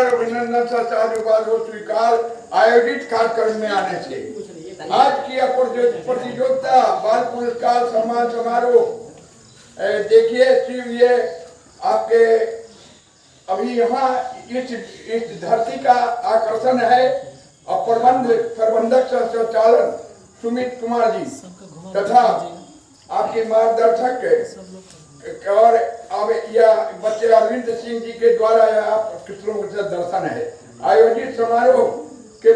नमस्कार अभिनंदन सत्साधुवाद हो स्वीकार आयोजित कार्यक्रम में आने से। आज की प्रतियोगिता बाल पुरस्कार सम्मान समारोह देखिए शिव, ये आपके अभी यहाँ इस धरती का आकर्षण है। और प्रबंधक संचालन सुमित कुमार जी तथा आपके मार्गदर्शक और अब यह बच्चे अरविंद सिंह जी के द्वारा यह कृष्णों का दर्शन है। आयोजित समारोह के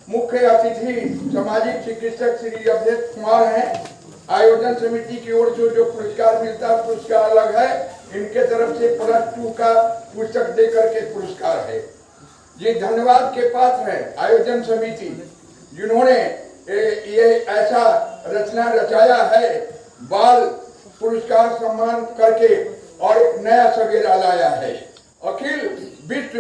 मुख्य अतिथि सामाजिक चिकित्सक श्री अवधेश कुमार हैं। आयोजन समिति की ओर से जो पुरस्कार मिलता है पुरस्कार अलग है, इनके तरफ से +2 का पुस्तक देकर के पुरस्कार है। ये धन्यवाद के पात्र है आयोजन समिति जिन्होंने ये ऐसा रचना रचाया है, बाल पुरस्कार सम्मान करके और एक नया सवेरा लाया है। अखिल विश्व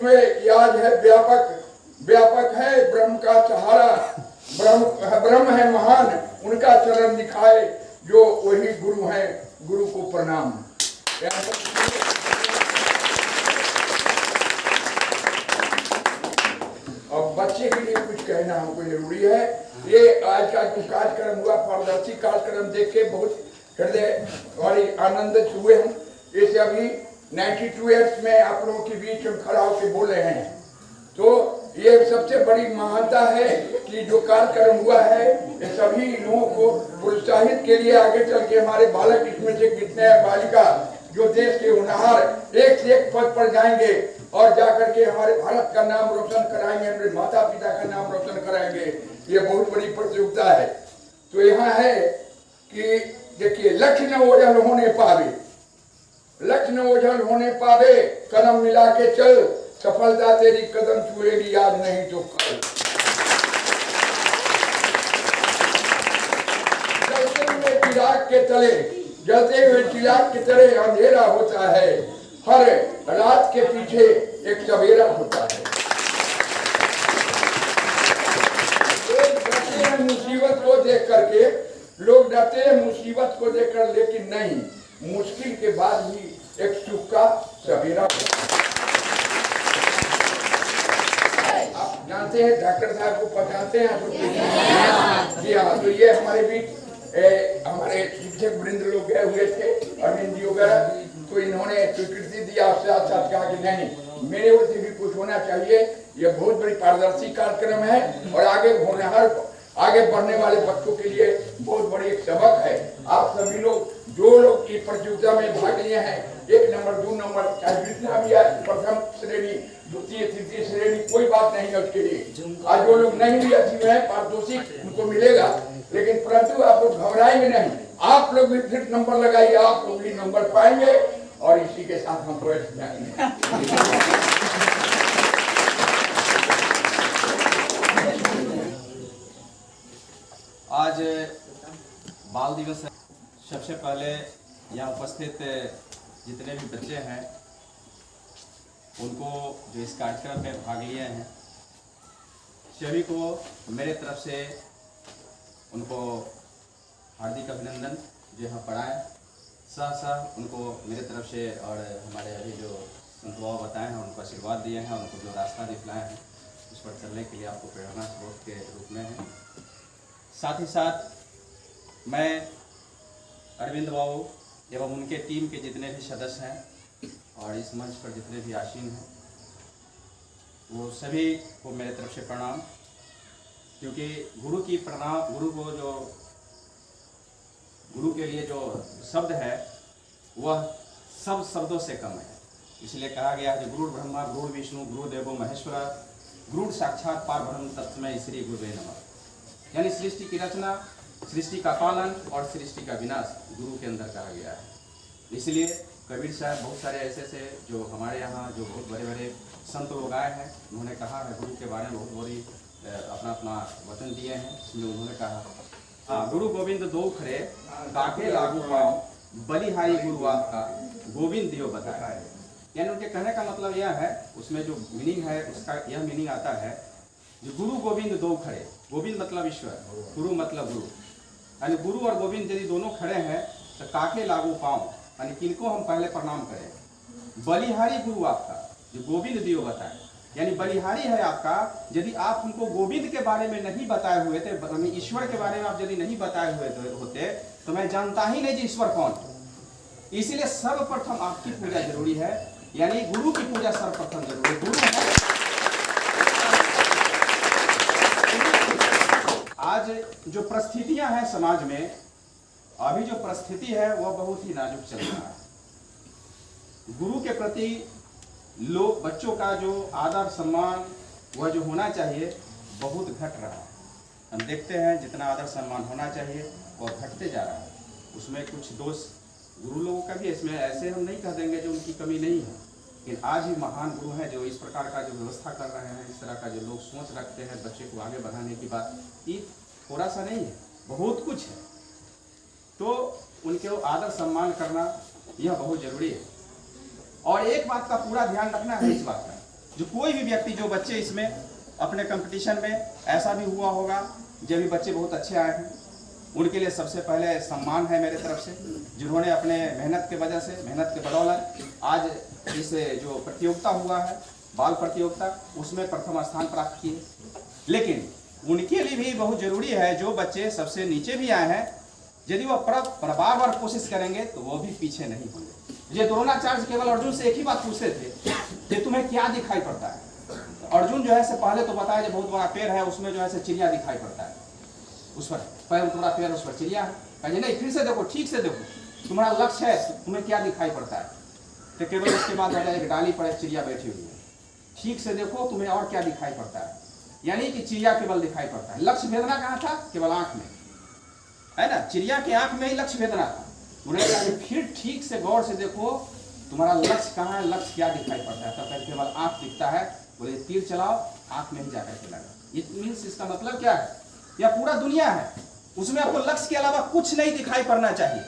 में याद है व्यापक है ब्रह्म का सहारा, ब्रह्म है महान, उनका चरण दिखाए जो वही गुरु है, गुरु को प्रणाम। अब बच्चे के लिए कुछ कहना हमको जरूरी है। ये आज का जो कार्यक्रम हुआ, पारदर्शी कार्यक्रम देख के बहुत हृदय और आनंदित हुए हम। जैसे अभी 92 ईयर्स में आप लोगों के बीच में खड़ा होकर बोल रहे हैं, तो ये सबसे बड़ी महानता है कि जो कार्यक्रम हुआ है ये सभी लोगों को प्रोत्साहित के लिए आगे चल के हमारे बालक, इसमें से कितने बालिका जो देश के होनहार एक से एक पद पर जाएंगे और जाकर के हमारे भारत का नाम रोशन कराएंगे, हमारे माता पिता का नाम रोशन कराएंगे। ये बहुत बड़ी प्रतियोगिता है। तो यहाँ है कि देखिए, लक्ष्य न ओझल होने पावे, कदम मिला के चल, सफलता तेरी कदम छुएगी आज नहीं तो कल। जलते हुए चिराग के तले अंधेरा होता है, हर रात के पीछे एक सवेरा होता है। मुसीबत को देख करके लोग डरते हैं, मुसीबत को देखकर, लेकिन नहीं, मुश्किल के बाद ही एक सुख का सवेरा होता है। आप जानते हैं, डॉक्टर साहब को पहचानते हैं जी हाँ। तो ये हमारे बीच हमारे शिक्षक वृंद लोग गए हुए थे, अरविंद जी वगैरह, तो इन्होंने स्वीकृति दिया और साथ साथ कहा कि नहीं, मेरे ओर से भी कुछ होना चाहिए। ये बहुत बड़ी पारदर्शी कार्यक्रम है और आगे बढ़ने वाले बच्चों के लिए बहुत बड़ी एक सबक है। आप सभी लोग जो लोग इस प्रतियोगिता में भाग लिए हैं, 1 नंबर 2 नंबर चाहे जितना भी है, प्रथम श्रेणी द्वितीय तृतीय श्रेणी, कोई बात नहीं है उसके लिए। आज जो लोग नहीं भी अच्छी है पारितोषिक उनको मिलेगा, लेकिन परंतु आप लोग घबराएंगे नहीं, आप लोग भी फिर नंबर लगाइए, आप लोग भी नंबर पाएंगे। और इसी के साथ हम बैठ जाएंगे। आज बाल दिवस है। सबसे पहले यहाँ उपस्थित जितने भी बच्चे हैं उनको जो इस कार्यक्रम में भाग लिए हैं, सभी को मेरे तरफ से उनको हार्दिक अभिनंदन। जो यहाँ पढ़ाएं साथ उनको मेरे तरफ से और हमारे अभी जो संत बाबा बताए हैं उनको आशीर्वाद दिए हैं, उनको जो रास्ता दिखलाए हैं उस पर चलने के लिए आपको प्रेरणा स्रोत के रूप में है। साथ ही साथ मैं अरविंद बाबू एवं उनके टीम के जितने भी सदस्य हैं और इस मंच पर जितने भी आसीन हैं, वो सभी को मेरे तरफ से प्रणाम। क्योंकि गुरु के लिए जो शब्द है वह सब शब्दों से कम है। इसलिए कहा गया है, गुरु ब्रह्मा गुरु विष्णु गुरु देवो महेश्वरा गुरु साक्षात पारब्रह्म तस्मै श्री गुरुवे नमः। यानी सृष्टि की रचना, सृष्टि का पालन और सृष्टि का विनाश गुरु के अंदर कहा गया है। इसलिए कबीर साहब बहुत सारे ऐसे जो हमारे यहाँ जो बहुत बड़े बड़े संत लोग आए हैं, उन्होंने कहा है गुरु के बारे में बहुत बड़ी अपना वचन दिए हैं। इसलिए उन्होंने कहा, गुरु गोविंद दो खरे काके लागू पाओ, बलिहारी गुरु आपका गोविंद दियो बताए। यानी उनके कहने का मतलब यह है, उसमें जो मीनिंग है उसका यह मीनिंग आता है, जो गुरु गोविंद दो खड़े, गोविंद मतलब ईश्वर, गुरु मतलब गुरु, यानी गुरु और गोविंद यदि दोनों खड़े हैं तो काके लागू पाओ, यानी किनको हम पहले प्रणाम करें। बलिहारी गुरु आपका जो गोविंद देव बताए, यानी बलिहारी है आपका। यदि आप उनको गोविंद के बारे में नहीं बताए हुए थे, ईश्वर के बारे में आप यदि नहीं बताए हुए होते तो मैं जानता ही नहीं कि ईश्वर कौन है। इसीलिए सर्वप्रथम आपकी पूजा जरूरी है, यानी गुरु की पूजा सर्वप्रथम जरूरी है। गुरु है। आज जो परिस्थितियां हैं समाज में, अभी जो परिस्थिति है वह बहुत ही नाजुक चल रहा है। गुरु के प्रति लोग, बच्चों का जो आदर सम्मान वह जो होना चाहिए बहुत घट रहा है। हम देखते हैं जितना आदर सम्मान होना चाहिए वह घटते जा रहा है। उसमें कुछ दोष गुरु लोगों का भी, इसमें ऐसे हम नहीं कह देंगे जो उनकी कमी नहीं है, लेकिन आज भी महान गुरु हैं जो इस प्रकार का जो व्यवस्था कर रहे हैं, इस तरह का जो लोग सोच रखते हैं बच्चे को आगे बढ़ाने की बात, ये थोड़ा सा नहीं है, बहुत कुछ है। तो उनके आदर सम्मान करना यह बहुत जरूरी है। और एक बात का पूरा ध्यान रखना है, इस बात का, जो कोई भी व्यक्ति, जो बच्चे इसमें अपने कंपटीशन में, ऐसा भी हुआ होगा जब भी बच्चे बहुत अच्छे आए हैं, उनके लिए सबसे पहले सम्मान है मेरे तरफ से, जिन्होंने अपने मेहनत के वजह से, मेहनत के बदौलत आज इस जो प्रतियोगिता हुआ है, बाल प्रतियोगिता, उसमें प्रथम स्थान प्राप्त किए। लेकिन उनके लिए भी बहुत जरूरी है, जो बच्चे सबसे नीचे भी आए हैं, यदि वह बार बार कोशिश करेंगे तो वो भी पीछे नहीं होंगे। ये द्रोणाचार्य केवल अर्जुन से एक ही बात पूछते थे कि तुम्हें क्या दिखाई पड़ता है। तो अर्जुन जो है से पहले तो बताया जो बहुत बड़ा पेड़ है, उसमें जो है से चिड़िया दिखाई पड़ता है, उस पर पैर थोड़ा पेड़, उस पर चिड़िया है। कहिए नहीं, फिर से देखो, ठीक से देखो, तुम्हारा लक्ष्य है, तुम्हें क्या दिखाई पड़ता है। तो केवल उसके बाद एक डाली पर एक चिड़िया बैठी हुई है, ठीक से देखो तुम्हें और क्या दिखाई पड़ता है, यानी कि चिड़िया केवल दिखाई पड़ता है। लक्ष्य भेदना कहाँ था? केवल आंख में, है ना, चिड़िया की आंख में ही लक्ष्य भेदना था। उन्हें फिर ठीक से गौर से देखो तुम्हारा लक्ष्य कहाँ है, लक्ष्य क्या दिखाई पड़ता है। तब केवल आंख दिखता है, बोले तीर चलाओ, आंख में ही जाकर के लगा। इट मीन्स इसका मतलब क्या है, यह पूरा दुनिया है, उसमें आपको लक्ष्य के अलावा कुछ नहीं दिखाई पड़ना चाहिए।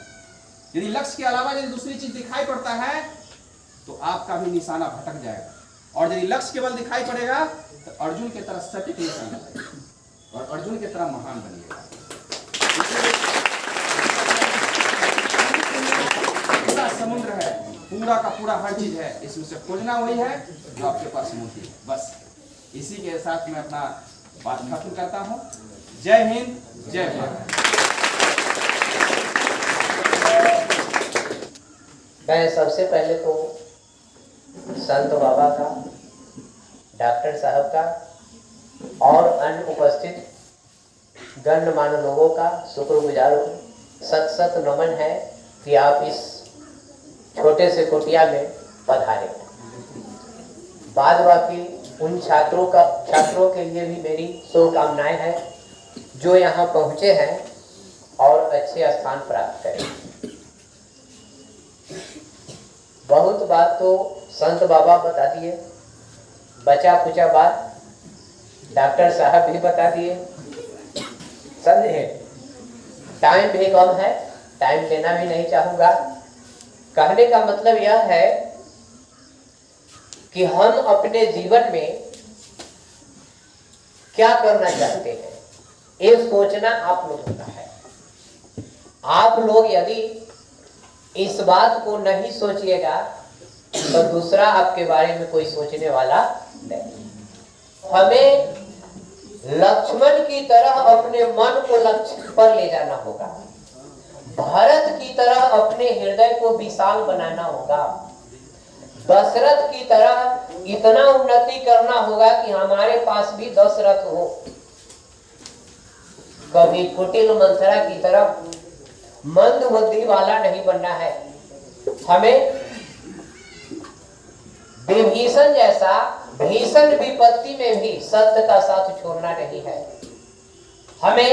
यदि लक्ष्य के अलावा यदि दूसरी चीज दिखाई पड़ता है तो आपका भी निशाना भटक जाएगा। और यदि लक्ष्य केवल दिखाई पड़ेगा तो अर्जुन की तरह सटीक निशाना लगेगा और अर्जुन की तरह महान बनिएगा। पूरा समुद्र है, पूरा का पूरा हर चीज है, इसमें से खोजना वही है जो आपके पास मोती है। बस इसी के साथ मैं अपना बात खत्म करता हूँ। जय हिंद, जय भारत। मैं सबसे पहले तो संत बाबा का, डॉक्टर साहब का और अन्य उपस्थित गणमान्य लोगों का शुक्रगुजार हूँ। सत सत नमन है कि आप इस छोटे से कुटिया में पधारे। बाद बाकी उन छात्रों के लिए भी मेरी शुभकामनाएं हैं जो यहाँ पहुँचे हैं और अच्छे स्थान प्राप्त करें। बहुत बात तो संत बाबा बता दिए, बचा कुचा बात डॉक्टर साहब भी बता दिए, समझे। टाइम भी कम है, टाइम लेना भी नहीं चाहूँगा। कहने का मतलब यह है कि हम अपने जीवन में क्या करना चाहते हैं, ये सोचना आप लोगों का है। आप लोग यदि इस बात को नहीं सोचिएगा तो दूसरा आपके बारे में कोई सोचने वाला नहीं। हमें लक्ष्मण की तरह अपने मन को लक्ष्य पर ले जाना होगा, भरत की तरह अपने हृदय को विशाल बनाना होगा, दशरथ की तरह इतना उन्नति करना होगा कि हमारे पास भी 10 रथ हो। कभी कुटिल मंथरा की तरह मंद बुद्धि वाला नहीं बनना है। हमें विभीषण जैसा भीषण विपत्ति में भी सत्य का साथ छोड़ना नहीं है। हमें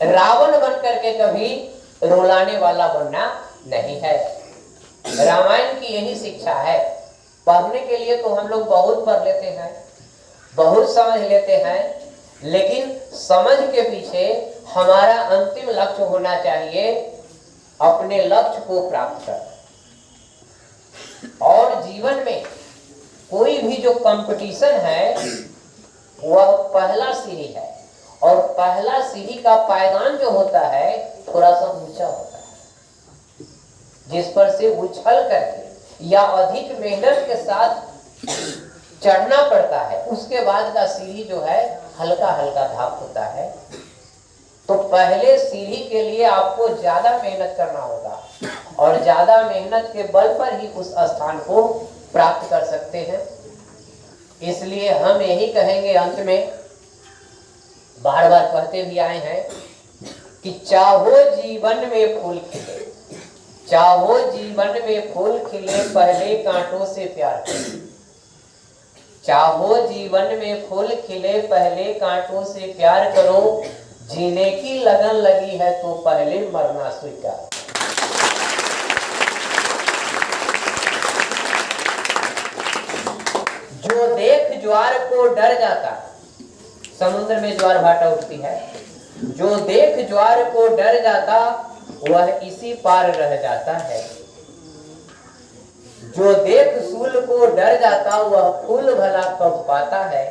रावण बन करके कभी रुलाने वाला बनना नहीं है। रामायण की यही शिक्षा है। पढ़ने के लिए तो हम लोग बहुत पढ़ लेते हैं, बहुत समझ लेते हैं, लेकिन समझ के पीछे हमारा अंतिम लक्ष्य होना चाहिए अपने लक्ष्य को प्राप्त करना। और जीवन में कोई भी जो कंपटीशन है वह पहला सीढ़ी है, और पहला सीढ़ी का पायदान जो होता है थोड़ा सा ऊंचा होता है, जिस पर से उछल करके या अधिक मेहनत के साथ चढ़ना पड़ता है। उसके बाद का सीढ़ी जो है हल्का हल्का धाप होता है। तो पहले सीढ़ी के लिए आपको ज्यादा मेहनत करना होगा और ज्यादा मेहनत के बल पर ही उस स्थान को प्राप्त कर सकते हैं। इसलिए हम यही कहेंगे अंत में, बार बार कहते भी आए हैं कि चाहो जीवन में फूल खिले, चाहो जीवन में फूल खिले, पहले कांटों से प्यार करो। चाहो जीवन में फूल खिले, पहले कांटों से प्यार करो। जीने की लगन लगी है तो पहले मरना स्वीकार। जो देख ज्वार को डर जाता, समुद्र में ज्वार भाटा उठती है, जो देख ज्वार को डर जाता वह इसी पार रह जाता है। जो देख सूल को डर जाता वह फूल भला कब पाता है।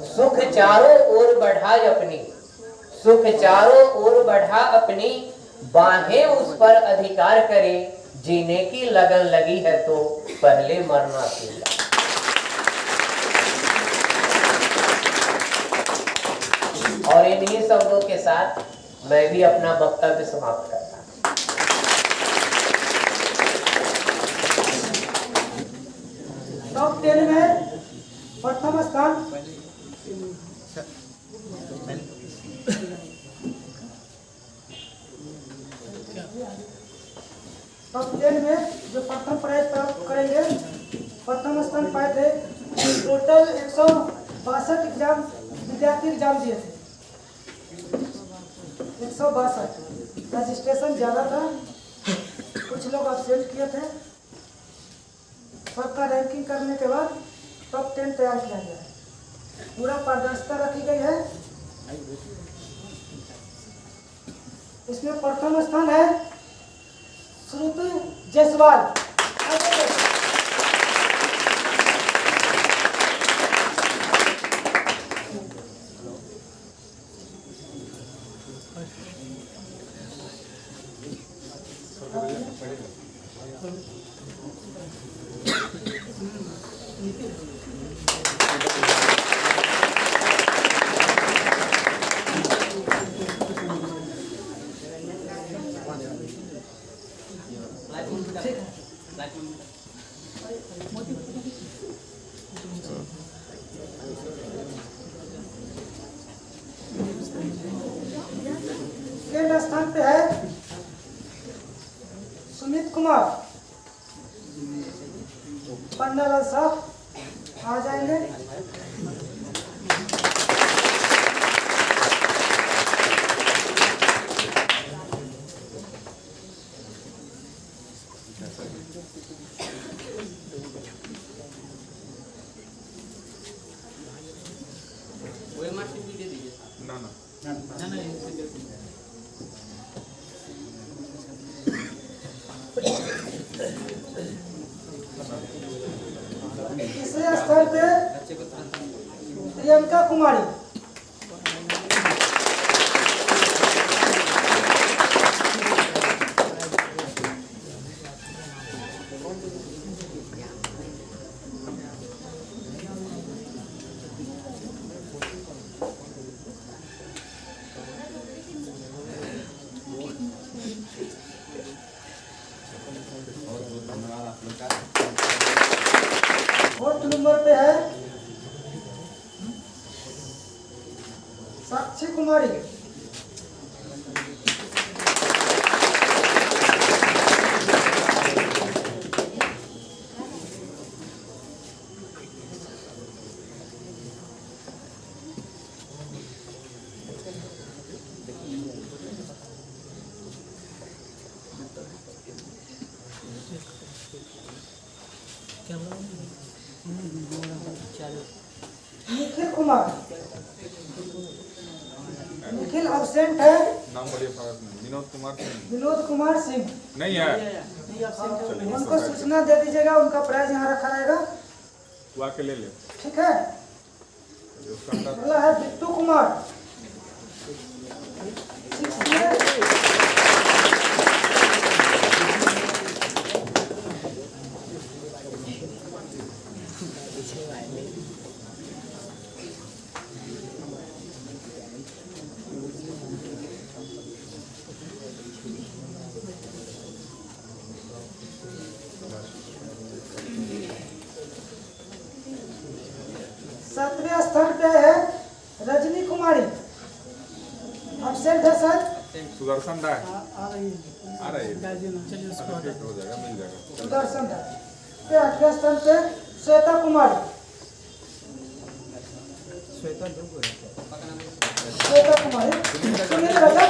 सुख चारों ओर बढ़ा अपनी, सुख चारों ओर बढ़ा अपनी, बाहें उस पर अधिकार करे। जीने की लगन लगी है तो पहले मरना सीखा। और इन्हीं शब्दों के साथ मैं भी अपना वक्तव्य समाप्त करता हूं। टॉप 10 में प्रथम स्थान टॉप 10 में जो प्रथम प्राइज प्राप्त करेंगे, प्रथम स्थान पाए थे। टोटल 162 एग्जाम विद्यार्थी एग्जाम दिए थे। 162 रजिस्ट्रेशन ज़्यादा था, कुछ लोग absent किए थे। सबका रैंकिंग करने के बाद टॉप 10 तैयार किया गया है। पूरा पारदर्शिता रखी गई है। इसमें प्रथम स्थान है श्रुति जायसवाल। सेकंड स्थान पे है सुमित कुमार। पन्नालाल साहब आ जाएंगे। तीसरे स्थान पे प्रियंका कुमारी। फोर्थ नंबर पे है साक्षी कुमारी। निखिल कुमार। निखिल अब्सेंट है। नाम बोलिए फर्स्ट में। विनोद कुमार सिंह विनोद कुमार सिंह नहीं है। उनको सूचना दे दीजिएगा, उनका प्राइज यहाँ रखा रहेगा। वो आके ले ले। ठीक है। अगला है बिट्टू कुमार। 6 में सातवें स्थान पे है रजनी कुमारी। एब्सेंट है सर। सुदर्शन राय आ रही है, ठीक हो जाएगा, मिल जाएगा। सुदर्शन है। फिर आठवें स्थान पे श्वेता कुमारी। श्वेता कुमारी सुनील रजक।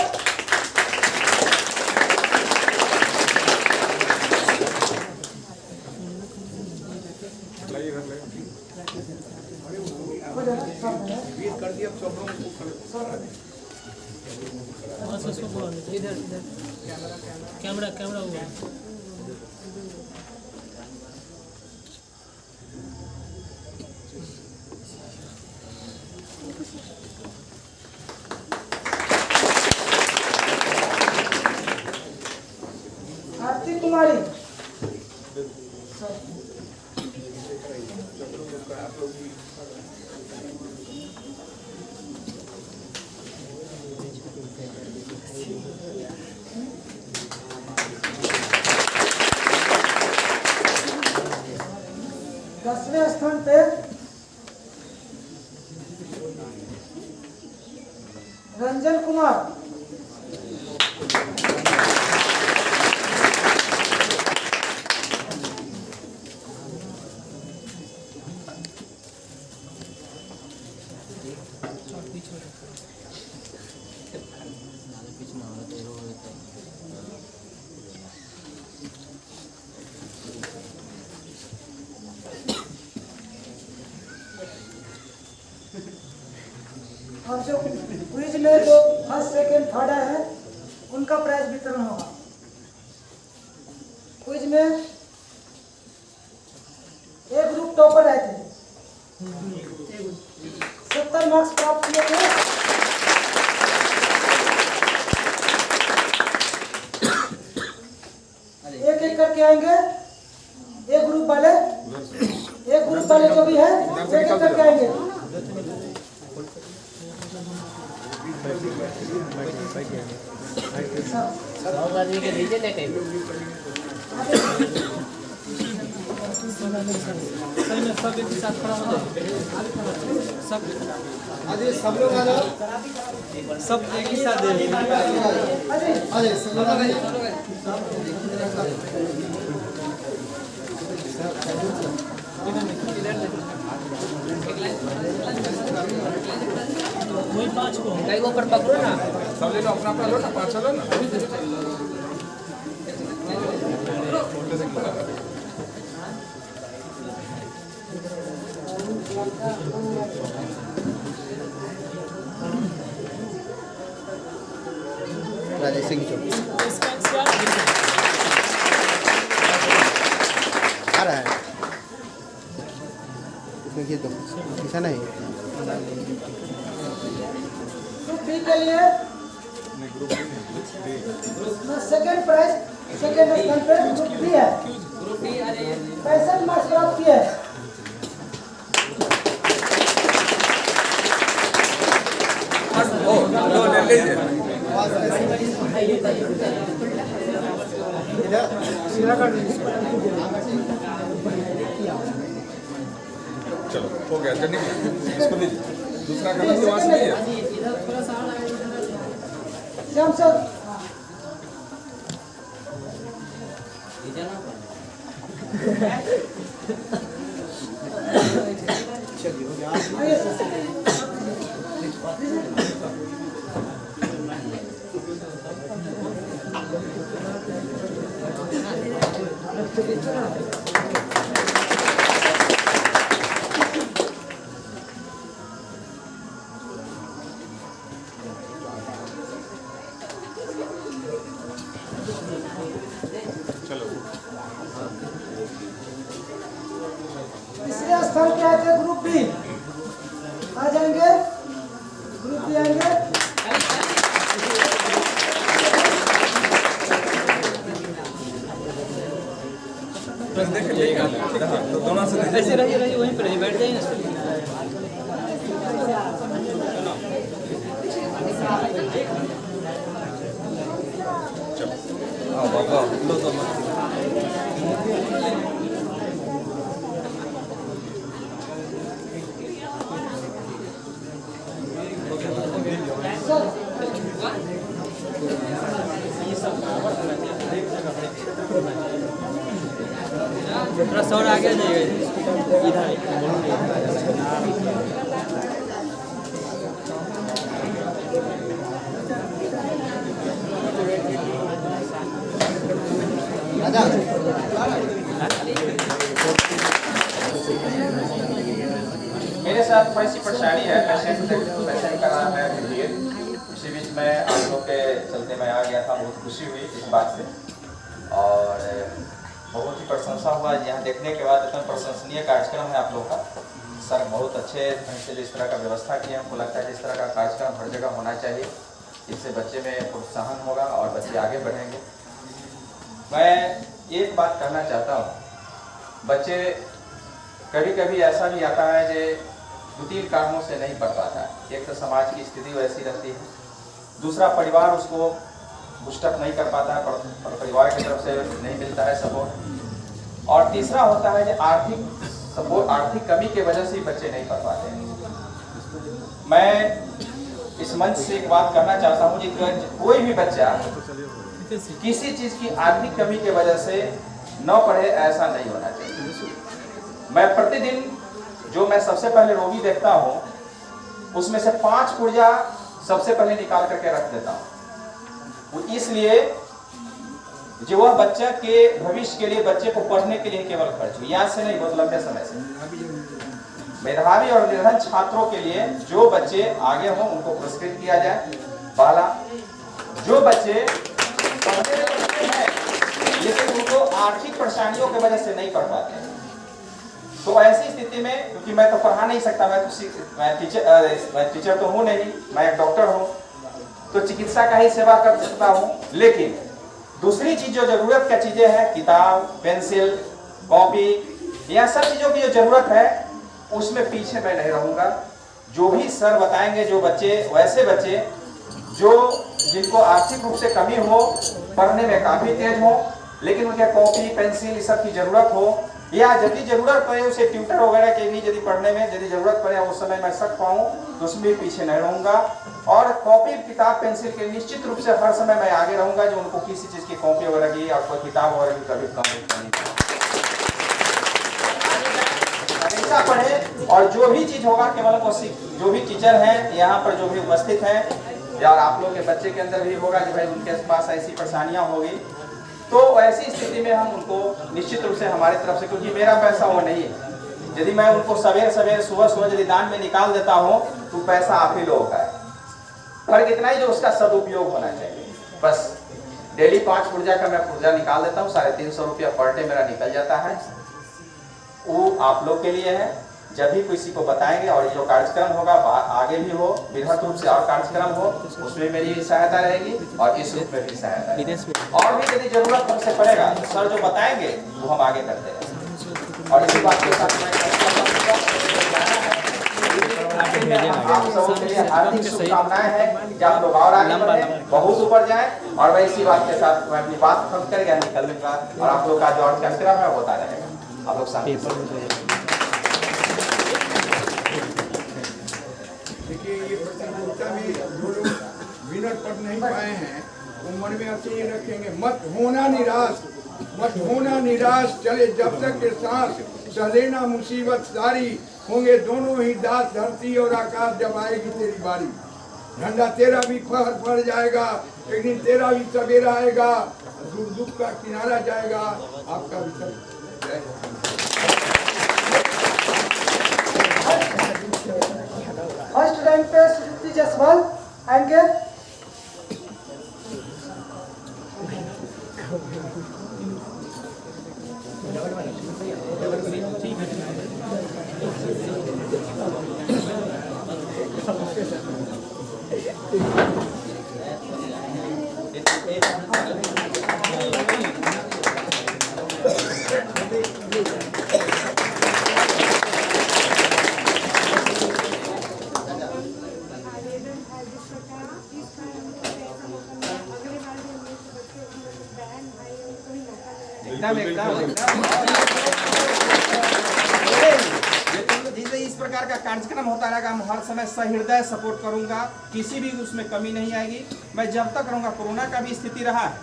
लाइए इधर लाइए। कर दिया सब लोगों को इधर कैमरा हुआ आरती कुमारी। दसवें स्थान पे रंजन कुमार। और जो क्विज में जो फर्स्ट सेकंड थर्ड आए हैं उनका प्राइज वितरण होगा। क्विज में एक ग्रुप टॉपर आए थे, 70 मार्क्स प्राप्त किए थे। एक एक करके आएंगे। एक ग्रुप वाले जो भी है एक एक करके आएंगे। आदमी के दीजिए ना कहीं सब एक साथ खड़ा हो जाए। सब सब लोग आ जाओ। सब एक ही साथ दे। अरे सब लोग आ जाइए। वही 5 को कई को ऊपर पकड़ो ना। सब ले लो, अपना अपना लो ना, 5 लो ना। राजेश सिंह चौक आ रहा है इसमें खींच दो, ऐसा नहीं। बी के लिए सेकंड प्राइज सेकंड स्थान पे ग्रुप डी है। 65 मार्क्स प्राप्त किए। चलो हो गया, चलिए इसको दीजिए। दूसरा कलर तो वहाँ से नहीं है। श्याम सर आइए चलो तीसरे स्थान पे आए थे ग्रुप बी। आ जाएंगे ग्रुप बी आएंगे। बस देख लीजिए, तो दोनों से ऐसे रहिए रहिए वहीं पर रहिए, बैठ जाइए ना। थोड़ा सा और आगे जाइएगा इधर। मेरे साथ थोड़ी सी परेशानी है, पेशेंट का नाम है रणधीर। इसी बीच में आप लोग के चलते मैं आ गया था, बहुत खुशी हुई इस बात से और बहुत ही प्रशंसा हुआ यहाँ देखने के बाद। इतना प्रशंसनीय कार्यक्रम है आप लोग का सर, बहुत अच्छे ढंग से जिस तरह का व्यवस्था किया, हमको लगता है जिस तरह का कार्यक्रम हर जगह होना चाहिए, इससे बच्चे में प्रोत्साहन होगा और बच्चे आगे बढ़ेंगे। मैं एक बात कहना चाहता हूँ, बच्चे कभी कभी ऐसा भी आता है जो 2-3 कारणों से नहीं पढ़ पाता। एक तो समाज की स्थिति वैसी रहती है, दूसरा परिवार उसको बुस्टअप नहीं कर पाता है, परिवार की तरफ से नहीं मिलता है सपोर्ट, और तीसरा होता है जो आर्थिक सपोर्ट, आर्थिक कमी की वजह से बच्चे नहीं पढ़ पाते हैं। मैं इस मंच से एक बात कहना चाहता हूँ कि कोई भी बच्चा किसी चीज की आर्थिक कमी की वजह से न पढ़े, ऐसा नहीं होना चाहिए। मैं प्रतिदिन जो मैं सबसे पहले रोगी देखता हूँ उसमें से 5 पुर्जा सबसे पहले निकाल करके रख देता हूँ, इसलिए जो वह बच्चा के भविष्य के लिए, बच्चे को पढ़ने के लिए केवल खर्च हो, यहाँ से नहीं, बहुत लंबे समय से। मेधावी और निर्धन छात्रों के लिए जो बच्चे आगे हों उनको पुरस्कृत किया जाए। पहला, जो बच्चे पढ़ने में अच्छे हैं लेकिन उनको आर्थिक परेशानियों की वजह से नहीं पढ़ पाते, तो ऐसी स्थिति में, क्योंकि मैं तो पढ़ा नहीं सकता, मैं टीचर तो हूँ नहीं, मैं एक डॉक्टर हूँ, तो चिकित्सा का ही सेवा कर सकता हूँ, लेकिन दूसरी चीज जो जरूरत का चीजें हैं, किताब, पेंसिल, कॉपी, यह सब चीजों की जो जरूरत है उसमें पीछे मैं नहीं रहूंगा। जो भी सर बताएंगे, जो बच्चे, वैसे बच्चे जो जिनको आर्थिक रूप से कमी हो, पढ़ने में काफी तेज हो, लेकिन उनके कॉपी, पेंसिल, इस सब की जरूरत हो, या यदि जरूरत पड़े उसे ट्यूटर वगैरह के भी यदि पढ़ने में यदि जरूरत पड़े उस समय मैं सक पाऊँ तो उसमें पीछे नहीं रहूंगा। और कॉपी, किताब, पेंसिल के निश्चित रूप से हर समय मैं आगे रहूंगा, जो उनको किसी चीज की कॉपी वगैरह की और कोई किताब वगैरह की कभी कम नहीं हमेशा पढ़े। और जो भी चीज होगा केवल वो जो भी टीचर हैं यहाँ पर जो भी उपस्थित हैं, और आप लोग के बच्चे के अंदर भी होगा कि भाई उनके पास ऐसी परेशानियां होगी, तो ऐसी स्थिति में हम उनको निश्चित रूप से हमारी तरफ से, क्योंकि मेरा पैसा वो नहीं है, यदि मैं उनको सवेरे सुबह यदि दान में निकाल देता हूँ तो पैसा आप ही लोगों का है। फर्क इतना ही जो उसका सदुपयोग होना चाहिए। बस डेली 5 पुर्जा का मैं पुर्जा निकाल देता हूँ, 350 रुपया पर डे मेरा निकल जाता है, वो आप लोग के लिए है। जब भी किसी को बताएंगे और जो कार्यक्रम होगा आगे भी हो, बृहद रूप से और कार्यक्रम हो, उसमें मेरी सहायता रहेगी और इस रूप में भी सहायता रहेगी। और भी यदि जरूरत हमसे पड़ेगा तो सर जो बताएंगे वो हम आगे करते रहेंगे। और इसी बात के साथ आप सबों के लिए हार्दिक शुभकामनाएं हैं कि आप लोग और आगे बढ़ें, बहुत ऊपर जाएं। और मैं इसी बात के साथ मैं अपनी बात खत्म करके निकल लूंगा और आप लोग का जो और कार्यक्रम है होता रहेगा। आप लोग शांति से देखिए, ये प्रतियोगिता में जो लोग विनर पढ़ नहीं पाए हैं वो मन में ऐसे ही रखेंगे, मत होना निराश, मत होना निराश, चले जब तक के सांस, चलेना मुसीबत सारी, होंगे दोनों ही दास धरती और आकाश जब आएगी तेरी बारी। झंडा तेरा भी फहर जाएगा, एक दिन तेरा भी सवेरा आएगा, दुख का किनारा जाएगा, आपका भी जय। फर्स्ट रैंक पे श्रुति जायसवाल आएंगे। एकदम एकदम जिसे इस प्रकार का कार्यक्रम होता रहेगा, हम हर समय सहृदय सपोर्ट करूंगा, किसी भी उसमें कमी नहीं आएगी। मैं जब तक रहूंगा, कोरोना का भी स्थिति रहा है,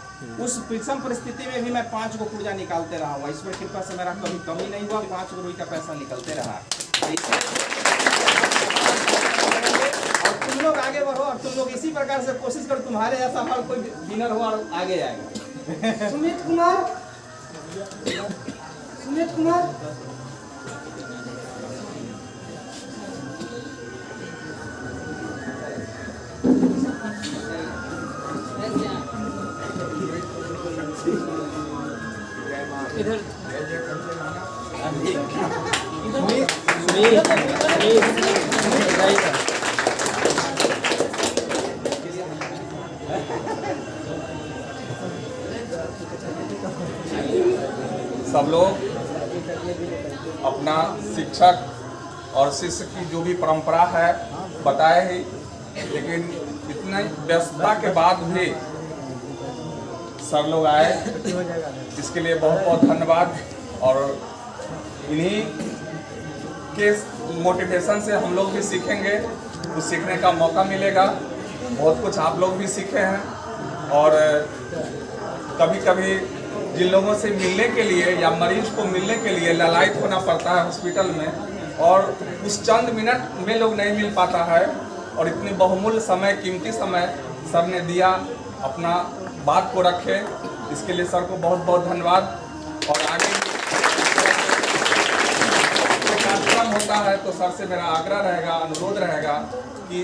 उस विषम परिस्थिति में भी मैं 5 गो पुर्जा निकालते रहा हूँ। ईश्वर कृपा से मेरा कभी कमी नहीं हुआ, 5 गो रुपये का पैसा निकलते रहा। और तुम लोग आगे बढ़ो, और तुम लोग इसी प्रकार से कोशिश करो, तुम्हारे ऐसा हर कोई विनर हो और आगे आएगा। सुमित कुमार इधर सब लोग अपना शिक्षक और शिष्य की जो भी परंपरा है बताए ही, लेकिन इतनी व्यस्तता के बाद भी सर लोग आए, इसके लिए बहुत बहुत धन्यवाद। और इन्हीं के मोटिवेशन से हम लोग भी सीखेंगे, कुछ सीखने का मौका मिलेगा। बहुत कुछ आप लोग भी सीखे हैं। और कभी कभी जिन लोगों से मिलने के लिए या मरीज को मिलने के लिए लालायित होना पड़ता है हॉस्पिटल में, और उस चंद मिनट में लोग नहीं मिल पाता है, और इतनी बहुमूल्य समय, कीमती समय सर ने दिया, अपना बात को रखे, इसके लिए सर को बहुत बहुत धन्यवाद। और आगे कार्यक्रम होता है तो सर से मेरा आग्रह रहेगा, अनुरोध रहेगा कि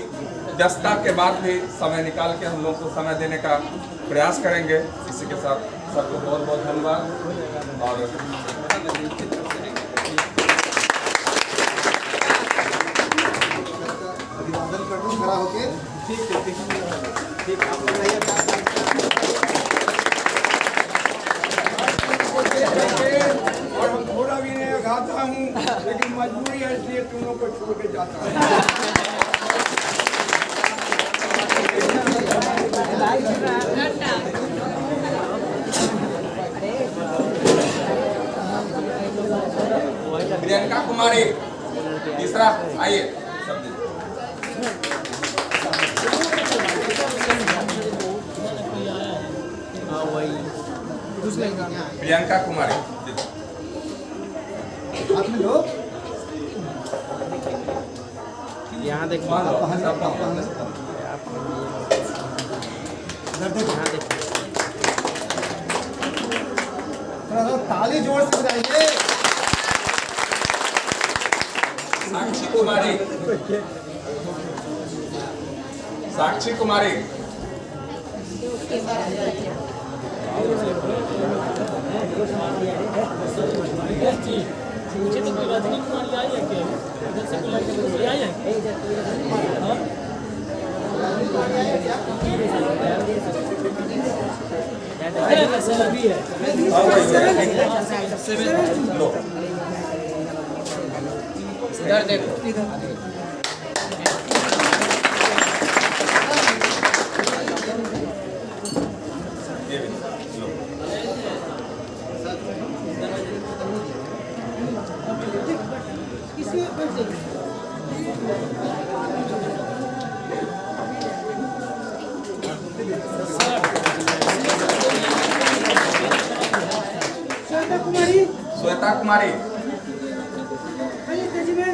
व्यस्तता के बाद भी समय निकाल के हम लोग को समय देने का प्रयास करेंगे। इसी के साथ सर को बहुत बहुत धन्यवाद। और अभिवादन कर दूं खड़ा होके। ठीक है, ठीक आप लोग रहिए। और हम थोड़ा भी नहीं खाता हूँ, लेकिन मजबूरी है, इसलिए तुम लोग को छोड़ के जाता हूँ। प्रियंका कुमारी तीसरा, आइए। प्रियंका कुमारी हाथ में लो। यहाँ देखो, थोड़ा सा ताली जोर से बजाइए। साक्षी कुमारी, साक्षी कुमारी, मुझे तो कोई रजनी कुमारी आई है क्या? इधर से कोई रजनी कुमारी आई है क्या? भी है। इधर देखो, किसी बैठ जाइए। श्वेता कुमारी, श्वेता कुमारी, आइए तेजी में।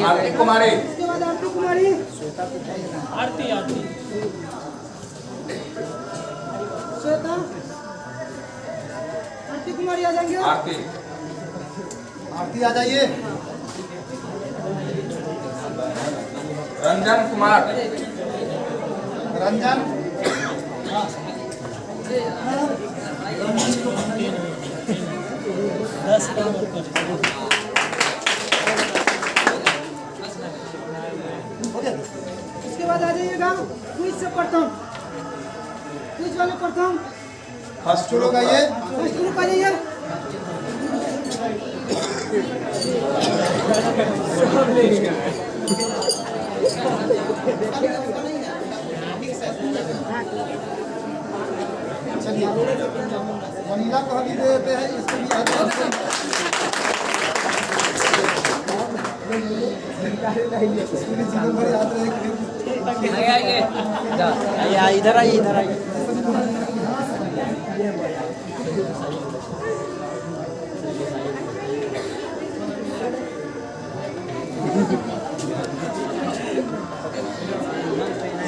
आरती कुमारी, इसके बाद आरती कुमारी, आरती आरती श्वेता, आरती कुमारी आ जाएंगे। आरती, आरती आ जाइए। रंजन कुमार, रंजन, इसके बाद आ जाइएगा क्विज से प्रथम, क्विज वाले प्रथम, फर्स्ट लोग आइए। फर्स्ट ग्रुप आ जाइए। चलिए वनीला को हम भी दे देते हैं, इसको भी याद जीवन भर याद रहे। आइए इधर आइए इधर आइए।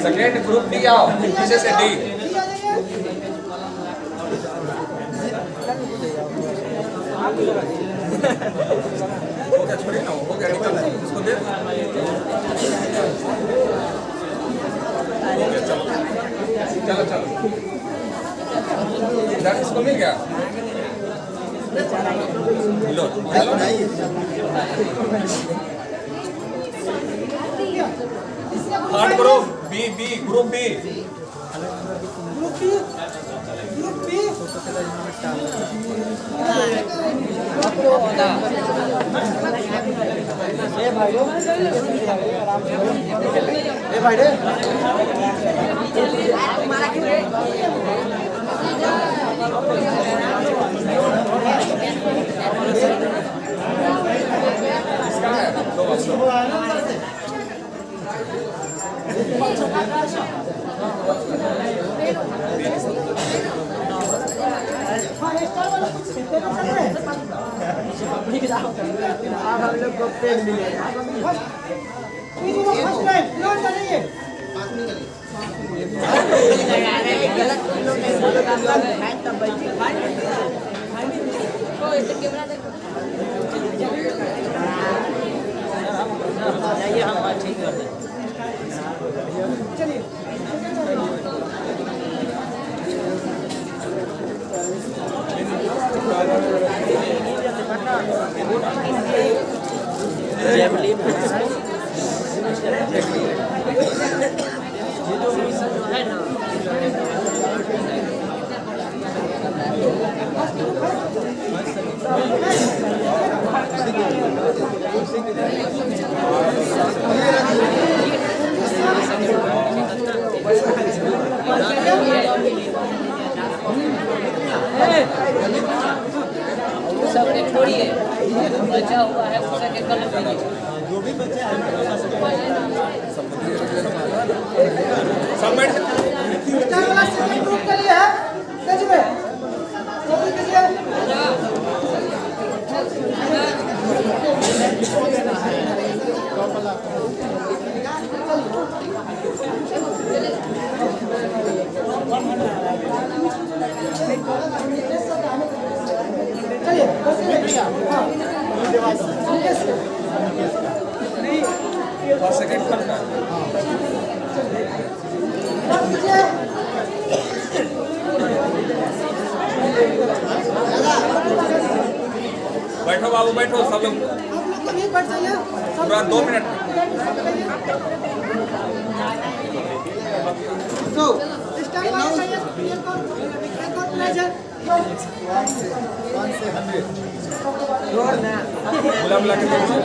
सेकेंड ग्रुप डी आओ, पीछे से डी। हो गया, छोड़िए ना, हो गया, निकल इसको दे। हो गया, चलो चलो चलो, इधर इसको मिल गया। लो third group B, group B. इसका है अब हम लोग को पेन मिलेगा। फर्स्ट टाइम नोट करिए। सबने छोड़िए, बचा हुआ है उसका के कल जो भी बचे हैं सबमिट। स्टार वाला सेकंड ग्रुप के लिए है पेज में कॉपी कीजिए। चलिए और सेकेंड करना बैठो बाबू, बैठो सब लोग, पूरा 2 मिनट। बुला बुला के नहीं है।